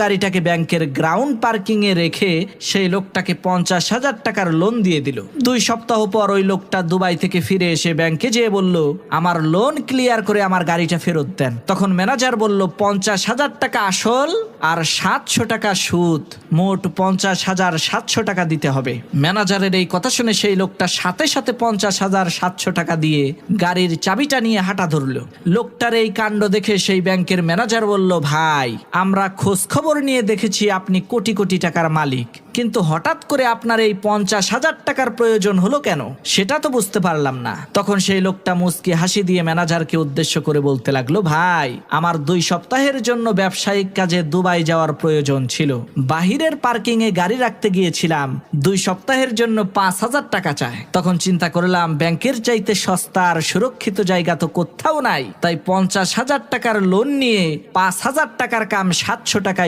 গাড়িটাকে ব্যাংকের ground parking এ রেখে সেই লোকটাকে 50,000 টাকার লোন দিয়ে দিল। 2 সপ্তাহ পর ওই লোকটা দুবাই থেকে ফিরে এসে ব্যাংকে যেয়ে বলল, আমার লোন ক্লিয়ার করে আমার গাড়িটা ফেরত দেন। তখন ম্যানেজার বলল, 50,000 টাকা আসল আর 700 টাকা সুদ, মোট 50,700 টাকা দিতে হবে। ম্যানেজারের এই কথা শুনে সেই লোকটা সাথে সাথে 50,700 টাকা দিয়ে গাড়ির চাবিটা নিয়ে হাঁটা ধরলো। লোকটার এই কাণ্ড দেখে সেই ব্যাংকের ম্যানেজার বলল, ভাই, আমরা খোঁজ খবর নিয়ে দেখেছি আপনি কোটি কোটি টাকার মালিক, কিন্তু হঠাৎ করে আপনার এই 50,000 টাকার প্রয়োজন হলো কেন, সেটা তো বুঝতে পারলাম না। তখন সেই লোকটা মুচকি হাসি দিয়ে ম্যানেজারকে উদ্দেশ্য করে বলতে লাগলো, ভাই, আমার 2 সপ্তাহের জন্য ব্যবসায়িক কাজে দুবাই যাওয়ার প্রয়োজন ছিল। বাহিরের পার্কিং এ গাড়ি রাখতে গিয়েছিলাম, 2 সপ্তাহের জন্য 5,000 টাকা চায়। তখন চিন্তা করলাম, ব্যাংকের চাইতে সস্তা আর সুরক্ষিত জায়গা তো কোথাও নাই, তাই 50,000 টাকার লোন নিয়ে 5,000 টাকার কাম 700 টাকায়